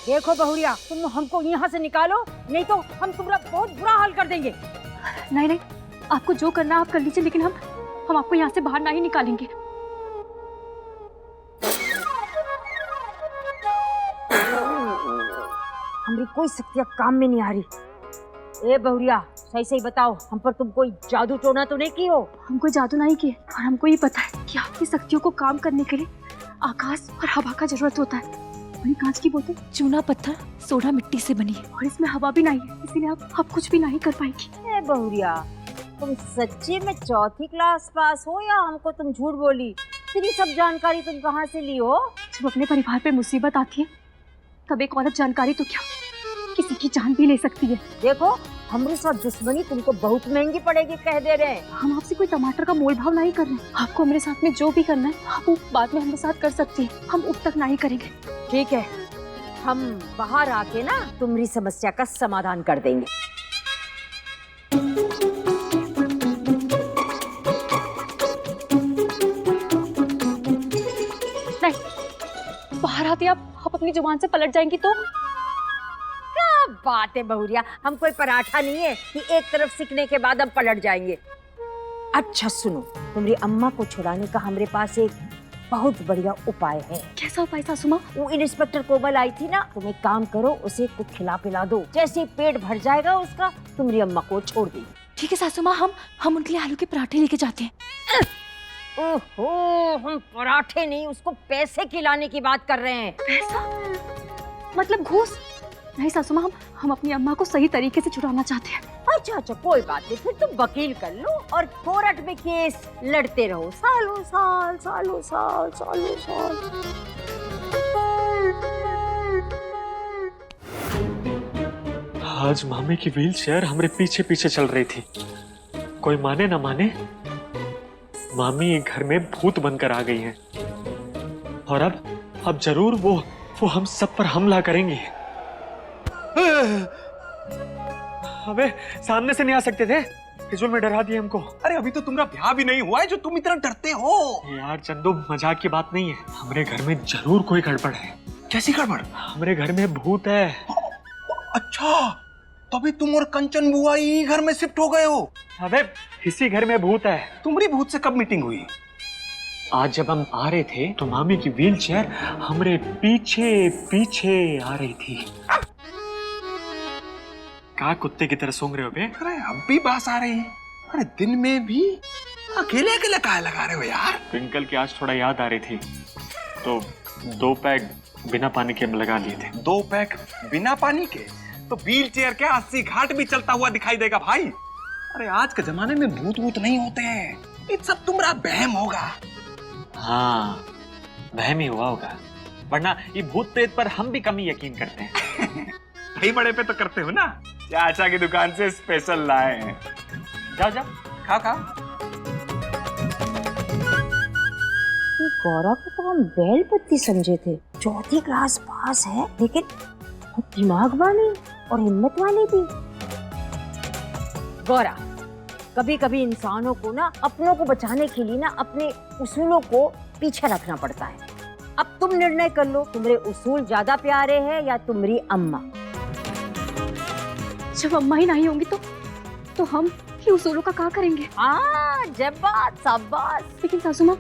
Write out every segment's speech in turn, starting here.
देखो बहुरिया, तुम हमको यहाँ से निकालो, नहीं तो हम तुम्हारा बहुत बुरा हाल कर देंगे। नहीं नहीं, आपको जो करना आप कर लीजिए, लेकिन हम आपको यहाँ से बाहर ना ही निकालेंगे। हमारी कोई शक्तियाँ काम में नहीं आ रही। ए बहुरिया, सही सही बताओ, हम पर तुम कोई जादू टोना तो नहीं की हो? हम कोई जादू नहीं किए, और हमको ये पता है कि आपकी शक्तियों को काम करने के लिए आकाश और हवा का जरूरत होता है। वही कांच की बोतल चूना पत्थर सोडा मिट्टी से बनी है, और इसमें हवा भी नहीं है, इसीलिए आप कुछ भी नहीं कर पाएंगी। ए बहुरिया, तुम सच्ची में चौथी क्लास पास हो या हमको तुम झूठ बोली? इतनी सब जानकारी तुम कहाँ से ली हो? जब अपने परिवार पे मुसीबत आती है तब एक औरत जानकारी तो क्या, किसी की जान भी ले सकती है। देखो, हमारे साथ दुश्मनी तुमको बहुत महंगी पड़ेगी, कह दे रहे हैं। हम आपसे कोई टमाटर का मोल भाव नहीं कर रहे। आपको मेरे साथ में जो भी करना है आप वो बाद में हमारे साथ कर सकती है, हम अब तक नहीं करेंगे। ठीक है, हम बाहर आके ना तुम्हारी समस्या का समाधान कर देंगे। नहीं, बाहर आते आप अपनी जुबान से पलट जाएंगी तो? क्या बात है बहुरिया, हम कोई पराठा नहीं है कि एक तरफ सीखने के बाद हम पलट जाएंगे। अच्छा सुनो, तुम्हारी अम्मा को छुड़ाने का हमारे पास एक बहुत बढ़िया उपाय है। कैसा उपाय सासू माँ? वो इंस्पेक्टर कोमल आई थी ना, तुम एक काम करो, उसे कुछ खिला पिला दो, जैसे ही पेट भर जाएगा उसका, तुम्हारी अम्मा को छोड़ दी। ठीक है सासू माँ, हम उनके लिए आलू के पराठे लेके जाते हैं। ओहो, हम पराठे नहीं, उसको पैसे खिलाने की बात कर रहे हैं। पैसा मतलब घूस? नहीं सासू माँ, हम अपनी अम्मा को सही तरीके से छुड़ाना चाहते हैं। अच्छा अच्छा, कोई बात नहीं, फिर तुम वकील कर लो और कोर्ट में केस लड़ते रहो, सालों साल सालों साल सालों साल। आज मामी की व्हील चेयर हमारे पीछे पीछे चल रही थी। कोई माने ना माने, मामी घर में भूत बनकर आ गई हैं, और अब जरूर वो हम सब पर हमला करेंगी। अबे, सामने से नहीं आ सकते थे, फिजूल में डरा दिए हमको। अरे अभी तो तुम्हारा ब्याह भी नहीं हुआ है जो तुम इतना डरते हो। यार चंदू, मजाक की बात नहीं है, हमारे घर में जरूर कोई गड़बड़ है। कैसी गड़बड़? हमारे घर में भूत है। अच्छा, तभी तुम और कंचन बुआ ही घर में शिफ्ट हो गए हो। अबे, इसी घर में भूत है। तुम्हारी भूत से कब मीटिंग हुई? आज जब हम आ रहे थे तो मामी की व्हील चेयर हमारे पीछे पीछे आ रही थी। कहा कुत्ते की तरह सूंघ रहे हो बे? अरे अब भी बास आ रही है। अरे दिन में भी अकेले अकेले काहे लगा रहे हो यार? ट्विंकल की आज थोड़ा याद आ रही थी, तो 2 पैक बिना पानी के हम लगा लिए थे। 2 पैक बिना पानी के? तो व्हील चेयर क्या 80 घाट भी चलता हुआ दिखाई देगा भाई। अरे आज के जमाने में भूत वूत नहीं होते हैं, ये सब तुम्हारा वहम होगा। हाँ, वहम ही हुआ होगा, वरना ये भूत प्रेत पर हम भी कम ही यकीन करते हैं। भाई बड़े पे तो करते हो ना। चाचा की दुकान से स्पेशल लाए हैं। जाओ जाओ, खा खा। गौरव को तो हम बैल पत्ती समझे थे, चौथी क्लास पास है, लेकिन दिमाग वाली और हिम्मत वाली थी। गौरा, कभी कभी इंसानों को ना अपनों को बचाने के लिए ना अपने उसूलों को पीछे रखना पड़ता है। अब तुम निर्णय कर लो, तुम्हारे उसूल ज्यादा प्यारे हैं या तुम्हारी अम्मा? जब अम्मा ही नहीं होंगी तो हम ही उसूलों का क्या करेंगे? हाँ, जब्बात शाबाश। लेकिन सासू माँ,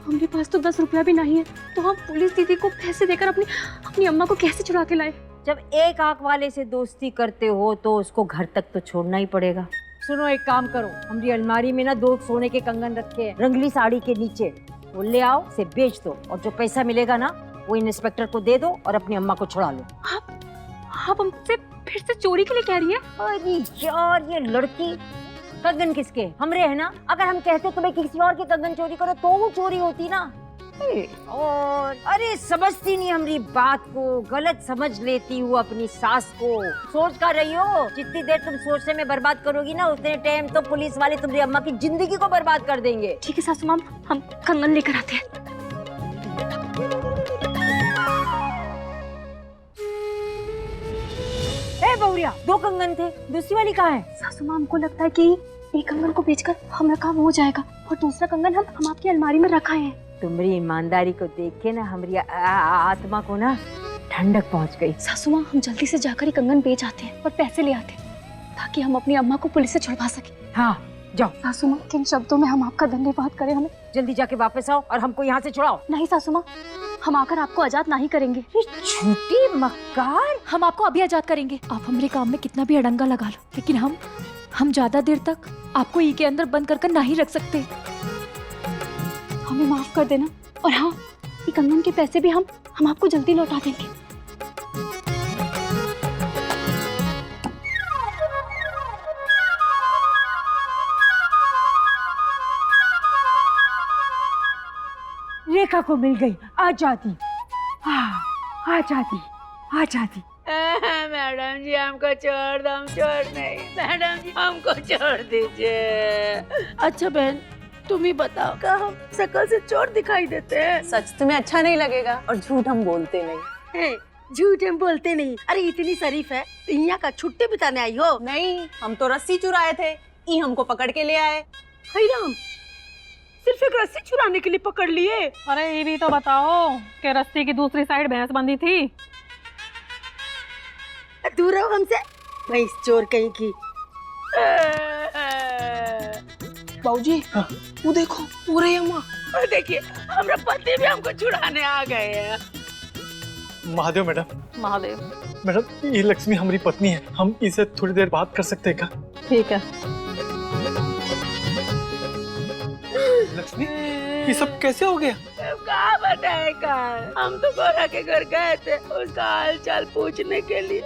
हमारे पास तो 10 रुपया भी नहीं है, तो हम पुलिस दीदी को पैसे देकर अपनी अम्मा को कैसे चुरा के लाए? जब एक आंख वाले से दोस्ती करते हो तो उसको घर तक तो छोड़ना ही पड़ेगा। सुनो, एक काम करो, हमारी अलमारी में ना 2 सोने के कंगन रखे हैं रंगली साड़ी के नीचे, वो ले आओ, से बेच दो, और जो पैसा मिलेगा ना वो इंस्पेक्टर को दे दो और अपनी अम्मा को छुड़ा लो। आप हमसे फिर से चोरी के लिए कह रही है? अरे यार, ये लड़की, कंगन किसके? हमरे है ना। अगर हम कहते तुम्हें किसी और के कंगन चोरी करो तो वो चोरी होती ना। और अरे समझती नहीं हमारी बात को, गलत समझ लेती हूँ अपनी सास को। सोच कर रही हो, जितनी देर तुम सोचने में बर्बाद करोगी ना, उतने टाइम तो पुलिस वाले तुम्हारी अम्मा की जिंदगी को बर्बाद कर देंगे। ठीक है सासू माँ, हम कंगन लेकर आते हैं। ए बहुरिया, 2 कंगन थे, दूसरी वाली कहाँ है? सासू माँ, हमको लगता है कि एक कंगन को बेचकर हमारा काम हो जाएगा, और दूसरा कंगन हम आपकी अलमारी में रखा है। तुम्हारी ईमानदारी को देख के ना हमारी आत्मा को ना ठंडक पहुंच गई। सासू माँ, हम जल्दी से जाकर ही कंगन बेच आते हैं और पैसे ले आते हैं ताकि हम अपनी अम्मा को पुलिस से छुड़वा सकें। हाँ जाओ। सासू माँ, किन शब्दों में हम आपका धन्यवाद करें? हमें जल्दी जाके वापस आओ और हमको यहाँ से छुड़ाओ। नहीं सासू माँ, हम आकर आपको आजाद नहीं करेंगे। झूठी मक्कार। हम आपको अभी आजाद करेंगे। आप हमारे काम में कितना भी अड़ंगा लगा लो, लेकिन हम ज्यादा देर तक आपको ई के अंदर बंद कर नहीं रख सकते। हमें माफ कर देना। और हाँ, ये कंगन के पैसे भी हम आपको जल्दी लौटा देंगे। रेखा को मिल गई आजादी। आजादी आजादी। मैडम जी हमको छोड़ दो, हम छोड़ नहीं। मैडम जी हमको छोड़ दीजिए। अच्छा बहन, तुम ही बताओ, क्या हम शकल से चोर दिखाई देते हैं? सच तुम्हें अच्छा नहीं लगेगा और झूठ हम बोलते नहीं। झूठ हम बोलते नहीं। अरे इतनी शरीफ है तो यहाँ का छुट्टी बिताने आई हो? नहीं, हम तो रस्सी चुराए थे, ई हमको पकड़ के ले आए। हाय राम, सिर्फ एक रस्सी चुराने के लिए पकड़ लिए? अरे ये भी तो बताओ कि रस्सी की दूसरी साइड भैंस बंधी थी। दूर रहो हमसे, भैंस चोर कहीं की। बाबूजी, वो देखो, पूरे अम्मा। और देखिए, हमारा पति भी हमको छुड़ाने आ गए हैं। महादेव मैडम, महादेव मैडम ये लक्ष्मी हमारी पत्नी है, हम इसे थोड़ी देर बात कर सकते हैं क्या? ठीक है। लक्ष्मी, ये सब कैसे हो गया? क्या बताएगा, हम तो गोरा के घर गए थे उसका हाल चाल पूछने के लिए।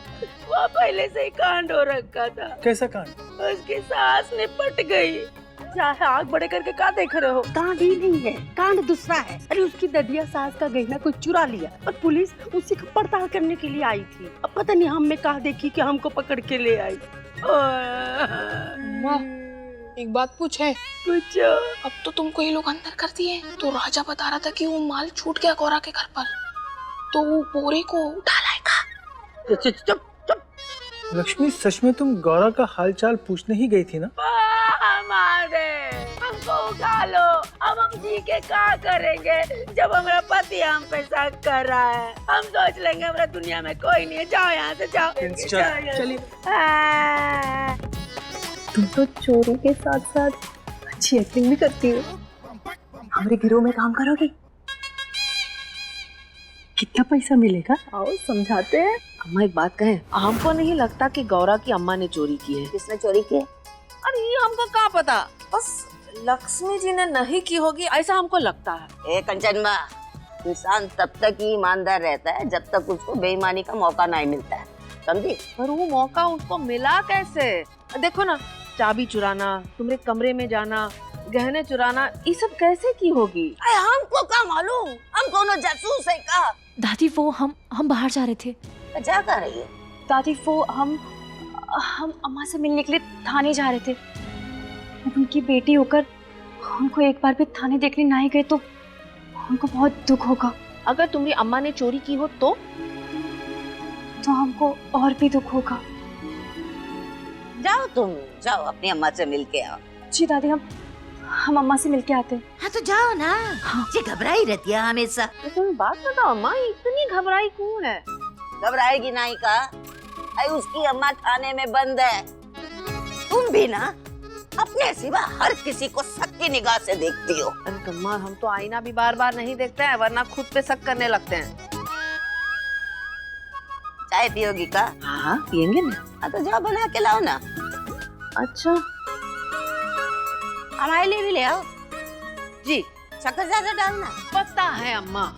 वो पहले से ही कांड हो रखा था। कैसा कांड? उसकी सास निपट गई। चाहे आग बड़े करके क्या देख रहे हो? कांड ही नहीं है, कांड दूसरा है। अरे उसकी ददिया सास का गहना कोई चुरा लिया और पुलिस उसी को पड़ताल करने के लिए आई थी। अब पता नहीं हम में कहा देखी कि हमको पकड़ के ले आई। एक बात पूछे? पूछो। अब तो तुमको ये लोग अंदर कर दिए, तो राजा बता रहा था कि वो माल छूट गया गौरा के घर पर, तो वो बोरे को उठा लाएगा। चुप। लक्ष्मी, सच में तुम गौरा का हालचाल पूछने ही गई थी ना? हमको उठा लो। अब हम जी के क्या करेंगे जब हमारा पति हम पे शक कर रहा है? हम सोच लेंगे हमारा दुनिया में कोई नहीं है। जाओ यहाँ से, जाओ। चलिए। तुम तो चोरी के साथ साथ अच्छी एक्टिंग भी करती हो। हमारे गिरोह में काम करोगी? कितना पैसा मिलेगा? आओ समझाते हैं। अम्मा एक बात कहें, हमको नहीं लगता कि गौरा की अम्मा ने चोरी की है। किसने चोरी की? अरे ये हमको क्या पता, बस लक्ष्मी जी ने नहीं की होगी ऐसा हमको लगता है। ए कंचनवा, इंसान तब तक ही ईमानदार रहता है जब तक उसको बेईमानी का मौका नहीं मिलता है, समझी? पर वो मौका उसको मिला कैसे? देखो ना, चाबी चुराना, तुम्हारे कमरे में जाना, गहने चुराना, ये सब कैसे की होगी? हमको क्या मालूम, हम कौन जासूस है का? दादी, वो हम बाहर जा रहे थे। क्या कर रही है? दादी, वो हम अम्मा से मिलने के लिए थाने जा रहे थे। उनकी बेटी होकर उनको एक बार भी थाने देखने नहीं गए तो उनको बहुत दुख होगा। अगर तुम्हारी अम्मा ने चोरी की हो तो हमको और भी दुख होगा। जाओ तुम, जाओ अपनी अम्मा से मिल के आओ। जी दादी, हम अम्मा से मिलके आते हैं। हाँ तो जाओ ना। ये घबराई रहती है हमेशा। तो तुम्हें बात बताओ, अम्मा इतनी घबराई क्यों है? घबराएगी नहीं का? अरे उसकी अम्मा थाने में बंद है। तुम भी ना अपने सिवा हर किसी को शक की निगाह से देखती हो। अरे अम्मा, हम तो आईना भी बार बार नहीं देखते हैं, वरना खुद पे शक करने लगते हैं। चाय पियोगी का? हाँ पियेंगे ना। हाँ तो जाओ बना के लाओ ना। अच्छा हमारे लिए भी ले आओ। जी, शक्कर ज्यादा डालना। पता है अम्मा।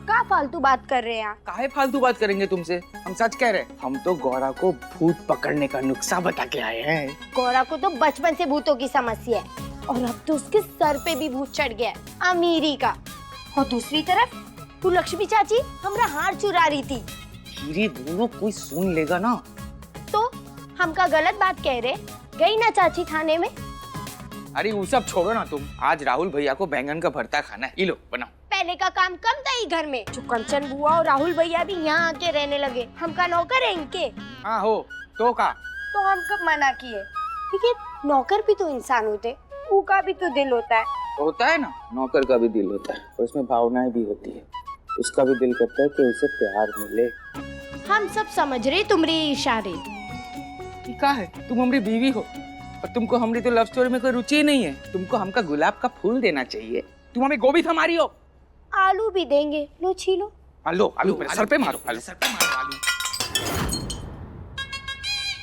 क्या फालतू बात कर रहे हैं? काहे फालतू बात करेंगे तुमसे, हम सच कह रहे हैं। हम तो गौरा को भूत पकड़ने का नुस्खा बता के आए हैं। गौरा को तो बचपन से भूतों की समस्या है और अब तो उसके सर पे भी भूत चढ़ गया है, अमीरी का। और दूसरी तरफ तू लक्ष्मी चाची हमरा हार चुरा रही थी। धीरे दोनों कोई सुन लेगा ना। तो हमका गलत बात कह रहे? गई ना चाची थाने में? अरे वो सब छोड़ो ना तुम, आज राहुल भैया को बैंगन का भरता खाना है, ये लो बनाओ। पहले का काम कम था ही घर में। जो कंचन बुआ और राहुल भैया भी यहाँ आके रहने लगे, हमका नौकर है इनके। हाँ हो तो का? तो हम कब मना किए? लेकिन नौकर भी तो इंसान होते, उनका भी तो दिल होता है। होता है ना, नौकर का भी दिल होता है और उसमें भावनाएं भी होती है। उसका भी दिल करता है कि उसे प्यार मिले। हम सब समझ रहे तुम्हारे इशारे। क्या है, तुम हमारी बीवी हो और तुमको हमारी तो लव स्टोरी में कोई रुचि नहीं है। तुमको हमका गुलाब का फूल देना चाहिए। तुम हमें गोभी हमारी हो। आलू भी देंगे, लो छीलो। आलू आलू मेरे सर पे मारो, आलू सर पे मारो आलू।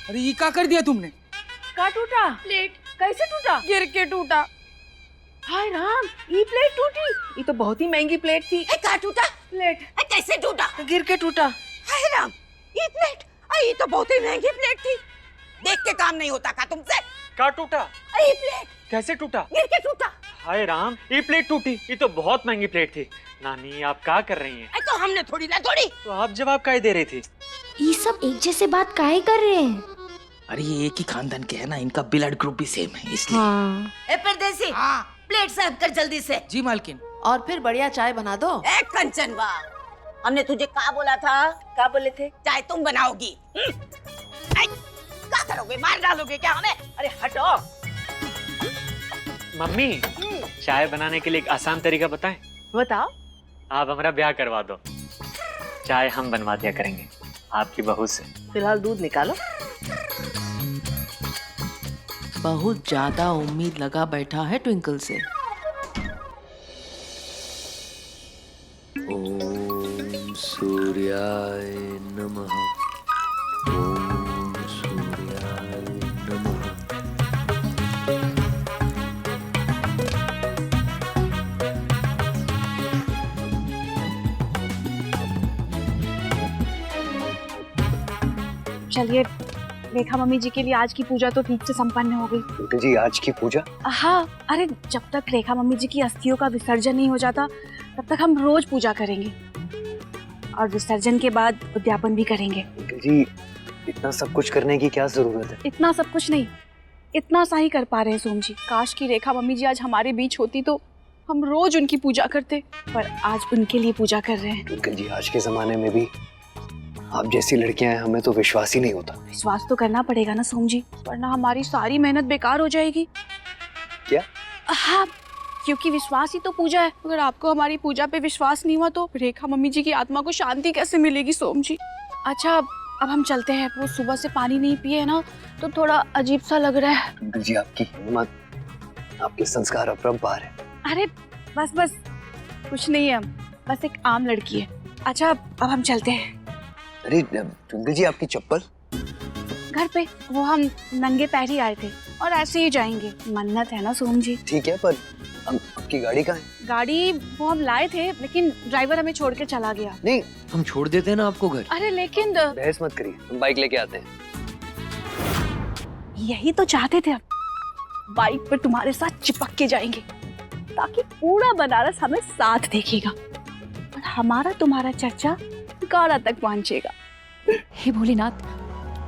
अरे ये क्या कर दिया तुमने? का टूटा? प्लेट कैसे टूटा? गिर के टूटा। हाय राम, ये प्लेट टूटी। ये तो बहुत ही महंगी प्लेट थी। का टूटा? प्लेट कैसे टूटा? गिर के टूटा। हाय राम, ये प्लेट, ये तो बहुत ही महंगी प्लेट थी। देख के काम नहीं होता का तुमसे? क्या टूटा? ये प्लेट कैसे टूटा? गिर के टूटा। हाय राम, ये प्लेट टूटी। ये तो बहुत महंगी प्लेट थी। नानी आप क्या कर रही हैं? तो हमने थोड़ी ना तोड़ी। तो आप जवाब काहे दे रही थी? ये सब एक जैसे बात काहे कर रहे हैं? अरे ये एक ही खानदान के है ना, इनका ब्लड ग्रुप भी सेम है इसलिए। ए परदेसी, प्लेट साफ कर जल्दी से। जी मालकिन। और फिर बढ़िया चाय बना दो। ए कंचनवा, हमने तुझे क्या बोला था? क्या बोले थे? चाय तुम बनाओगी। क्या करोगे, मार डालोगे क्या हमें? अरे हटो। मम्मी, चाय बनाने के लिए एक आसान तरीका बताएं? बताओ। आप हमारा ब्याह करवा दो, चाय हम बनवा दिया करेंगे आपकी बहू से। फिलहाल दूध निकालो। बहुत ज्यादा उम्मीद लगा बैठा है ट्विंकल से। ओम सूर्याय नमः। ओम सूर्याय नमः। चलिए, रेखा मम्मी जी के लिए आज की पूजा तो ठीक से संपन्न हो गई। अंकल जी, आज की पूजा? हाँ, अरे जब तक रेखा मम्मी जी की अस्थियों का विसर्जन नहीं हो जाता तब तक हम रोज पूजा करेंगे और विसर्जन के बाद उद्यापन भी करेंगे। अंकल जी, इतना सब कुछ करने की क्या जरूरत है? इतना सब कुछ नहीं, इतना सा ही कर पा रहे हैं सोम जी। काश की रेखा मम्मी जी आज हमारे बीच होती तो हम रोज उनकी पूजा करते, पर आज उनके लिए पूजा कर रहे हैं। अंकल जी, आज के जमाने में भी आप जैसी लड़कियां हैं, हमें तो विश्वास ही नहीं होता। विश्वास तो करना पड़ेगा ना सोम जी, वरना हमारी सारी मेहनत बेकार हो जाएगी। क्या? हाँ, क्योंकि विश्वास ही तो पूजा है। अगर आपको हमारी पूजा पे विश्वास नहीं हुआ तो रेखा मम्मी जी की आत्मा को शांति कैसे मिलेगी सोम जी? अच्छा, अब हम चलते हैं। वो सुबह से पानी नहीं पिए है ना, तो थोड़ा अजीब सा लग रहा है। अंकल जी, आपकी हिम्मत, आपके संस्कार अपरंपार है। अरे बस बस, कुछ नहीं है, बस एक आम लड़की है। अच्छा, अब हम चलते हैं। अरे ट्विंकल जी, आपकी चप्पल? घर पे वो हम नंगे पैर ही आए थे और ऐसे ही जाएंगे। मन्नत है ना सोम जी। ठीक है, पर आपकी गाड़ी कहाँ है? गाड़ी वो हम लाए थे, लेकिन ड्राइवर हमें छोड़ के चला गया। नहीं, हम छोड़ देते हैं ना आपको घर। अरे लेकिन बहस मत करिए, हम बाइक लेके आते हैं। यही तो चाहते थे, अब बाइक पर तुम्हारे साथ चिपक के जाएंगे ताकि पूरा बनारस हमें साथ देखेगा और हमारा तुम्हारा चर्चा गाड़ा तक पहुंचेगा। हे भोलेनाथ,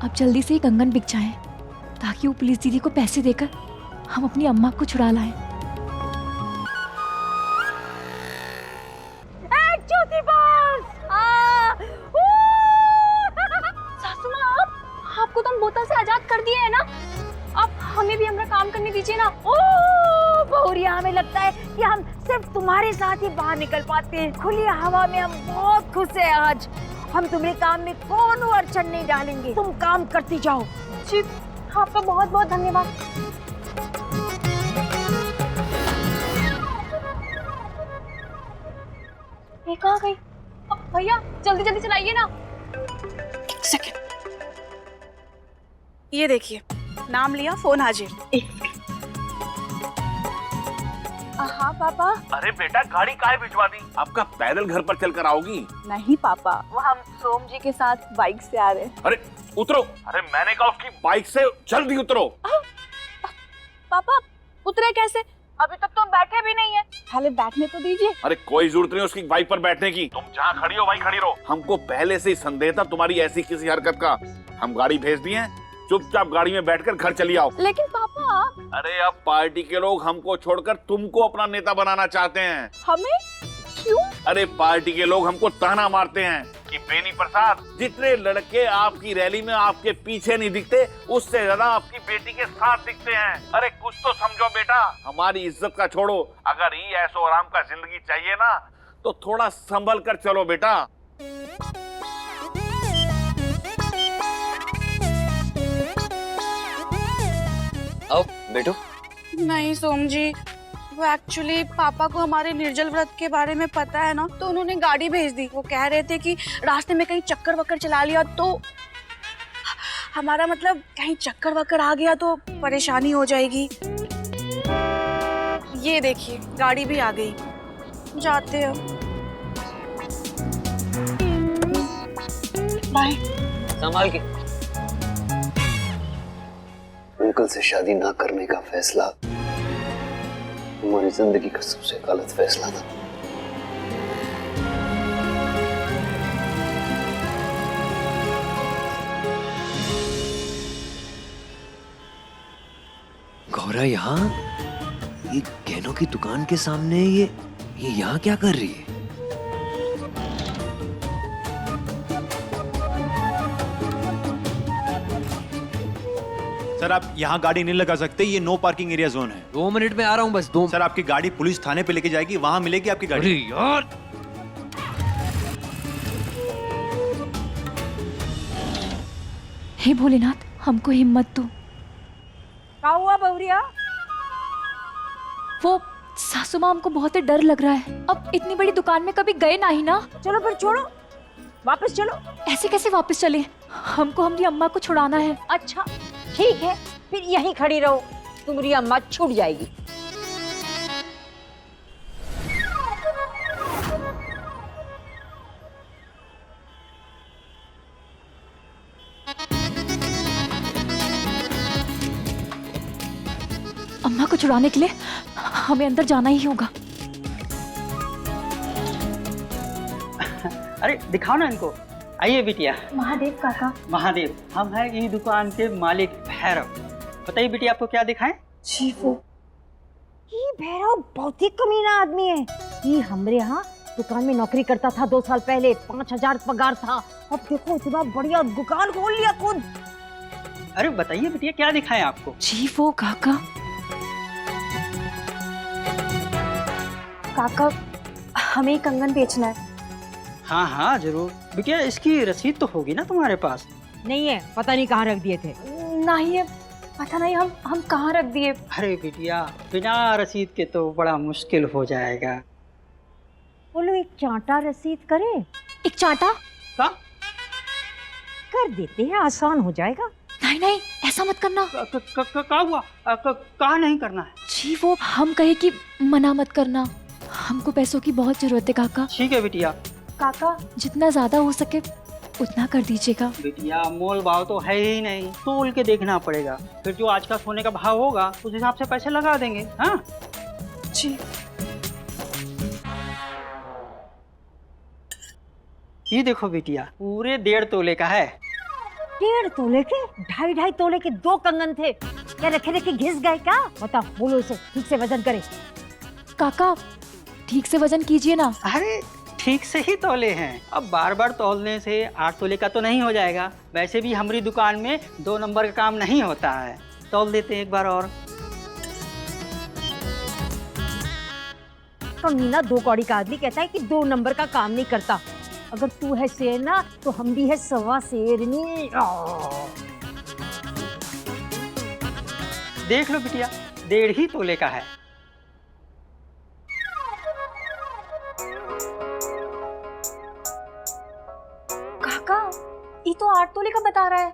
अब जल्दी से ही कंगन बिक जाए ताकि वो पुलिस दीदी को पैसे देकर हम अपनी अम्मा को छुड़ा लाएं। सासू माँ, आपको तो हम बोतल से आजाद कर दिए है ना, अब हमें भी हमारा काम करने दीजिए ना। ओ बहुरिया, हमें लगता है कि हम सिर्फ तुम्हारे साथ ही बाहर निकल पाते हैं। खुली हवा में हम बहुत खुश हैं आज। हम तुम्हारे काम में कोनो अड़चन नहीं डालेंगे, तुम काम करती जाओ। जी, आपका बहुत बहुत धन्यवाद। ये कहाँ गई? भैया जल्दी जल्दी चलाइए ना। सेकंड, ये देखिए, नाम लिया, फोन हाजिर। हाँ पापा। अरे बेटा, गाड़ी काहे भिजवा दी? आपका पैदल घर पर चलकर आओगी? नहीं पापा, वो हम सोम जी के साथ बाइक से आ रहे हैं। अरे उतरो। अरे मैंने कहा उसकी बाइक से जल्दी उतरो। पापा उतरे कैसे? अभी तक तो हम बैठे भी नहीं है, पहले बैठने तो दीजिए। अरे कोई जरूरत नहीं उसकी बाइक पर बैठने की। तुम जहाँ खड़ी हो वहीं खड़ी रहो। हमको पहले से ही संदेह था तुम्हारी ऐसी किसी हरकत का। हम गाड़ी भेज दी है, चुपचाप गाड़ी में बैठकर घर चली आओ। लेकिन पापा। अरे अब पार्टी के लोग हमको छोड़कर तुमको अपना नेता बनाना चाहते हैं। हमें? क्यों? अरे पार्टी के लोग हमको ताना मारते हैं कि बेनी प्रसाद, जितने लड़के आपकी रैली में आपके पीछे नहीं दिखते, उससे ज्यादा आपकी बेटी के साथ दिखते हैं। अरे कुछ तो समझो बेटा, हमारी इज्जत का छोड़ो, अगर ये ऐशो आराम का जिंदगी चाहिए ना, तो थोड़ा संभल कर चलो बेटा। आओ बैठो। नहीं सोम जी, वो एक्चुअली पापा को हमारे निर्जल व्रत के बारे में पता है ना, तो उन्होंने गाड़ी भेज दी। वो कह रहे थे कि रास्ते में कहीं चक्कर वक्कर चला लिया तो हमारा मतलब कहीं चक्कर वक्कर आ गया तो परेशानी हो जाएगी। ये देखिए गाड़ी भी आ गई, जाते हैं। बाय। संभाल के। अंकल से शादी ना करने का फैसला हमारी जिंदगी का सबसे गलत फैसला था। गौरा यहाँ, ये गहनों की दुकान के सामने ये यहाँ क्या कर रही है? सर आप यहाँ गाड़ी नहीं लगा सकते, ये नो पार्किंग एरिया जोन है। 2 मिनट में आ रहा हूँ बस। सर आपकी गाड़ी पुलिस थाने पे लेके जाएगी, वहां मिलेगी आपकी गाड़ी। अरे यार, हे भोलेनाथ, हमको हिम्मत दो। क्या हुआ बौरिया? वो सासू माँ, हमको बहुत ही डर लग रहा है। अब इतनी बड़ी दुकान में कभी गए ना ही ना। चलो फिर छोड़ो, वापस चलो। ऐसे कैसे वापस चले? हमको हमारी अम्मा को छुड़ाना है। अच्छा ठीक है, फिर यहीं खड़ी रहो, तुम्हारी अम्मा छूट जाएगी। अम्मा को छुड़ाने के लिए हमें अंदर जाना ही होगा। अरे दिखाओ ना इनको। आइए बिटिया। महादेव काका। महादेव, हम हैं इस दुकान के मालिक भैरव। बताइए बिटिया, आपको क्या दिखाएं? जी वो ये भैरव बहुत ही कमीना आदमी है। ये हमरे यहाँ दुकान में नौकरी करता था 2 साल पहले, 5000 पगार था। अब देखो इतना बढ़िया दुकान खोल लिया खुद। अरे बताइए बिटिया, क्या दिखाएं आपको? जी वो काका। काका, हमें कंगन बेचना है। हाँ हाँ जरूर। बिटिया इसकी रसीद तो होगी ना तुम्हारे पास? नहीं है, पता नहीं कहाँ रख दिए थे। नहीं है, पता नहीं हम कहाँ रख दिए। अरे बिटिया बिना रसीद के तो बड़ा मुश्किल हो जाएगा। बोलो एक चांटा रसीद करे। एक चांटा का? कर देते हैं, आसान हो जाएगा। नहीं नहीं, ऐसा मत करना। क्या हुआ? कहा नहीं करना है? जी वो हम कहे कि मना मत करना, हमको पैसों की बहुत जरूरत है काका। ठीक है बिटिया। काका जितना ज्यादा हो सके उतना कर दीजिएगा। बिटिया मोल भाव तो है ही नहीं, तोल के देखना पड़ेगा। फिर जो आज का सोने का भाव होगा उस हिसाब से पैसे लगा देंगे। हाँ जी। ये देखो बिटिया, पूरे 1.5 तोले का है। 1.5 तोले के? 2.5 तोले के 2 कंगन थे। क्या रखे रखे घिस गए क्या? बताओ, बोलो इसे ठीक से वजन करे। काका ठीक से वजन कीजिए ना। अरे ठीक से ही तोले हैं, अब बार बार तोलने से 8 तोले का तो नहीं हो जाएगा। वैसे भी हमारी दुकान में 2 नंबर का काम नहीं होता है, तोल देते हैं एक बार और। कमीना 2 कौड़ी का आदमी कहता है कि 2 नंबर का काम नहीं करता। अगर तू है शेरना तो हम भी है सवा शेरनी। देख लो बिटिया, 1.5 ही तोले का है। काका ये तो 8 तोले का बता रहा है।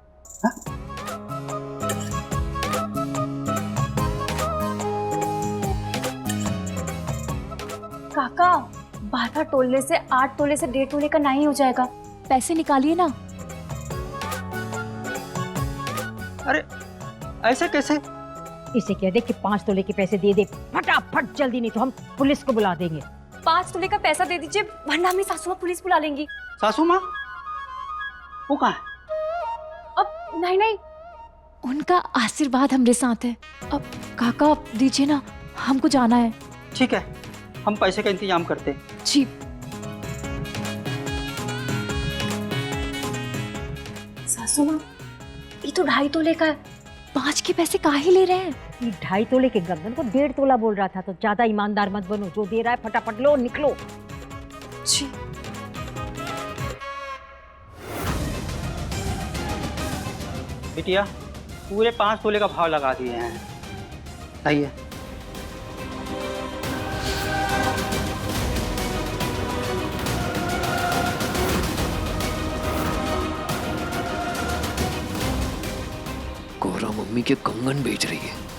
काका बार तोलने से 8 तोले से 1.5 तोले का नहीं हो जाएगा। पैसे निकालिए ना। अरे ऐसे कैसे? इसे कह दे कि 5 तोले के पैसे दे दे फटाफट, जल्दी, नहीं तो हम पुलिस को बुला देंगे। 5 तोले का पैसा दे दीजिए, वरना हमें सासू माँ पुलिस बुला लेंगी। सासू माँ? वो कहाँ है? अब नहीं, उनका आशीर्वाद हमरे साथ है। अब काका दीजिए ना, हमको जाना है। ठीक है, हम पैसे का इंतजाम करते हैं। जी। सासू माँ ये तो 2.5 तोले का है। 5 के पैसे काहे ले रहे हैं? ये 2.5 तोले के गंदन को 1.5 तोला बोल रहा था, तो ज्यादा ईमानदार मत बनो। जो दे रहा है फटाफट लो, निकलो। जी। बिटिया पूरे 5 तोले का भाव लगा दिए हैं। सही है। कोहरा मम्मी के कंगन बेच रही है।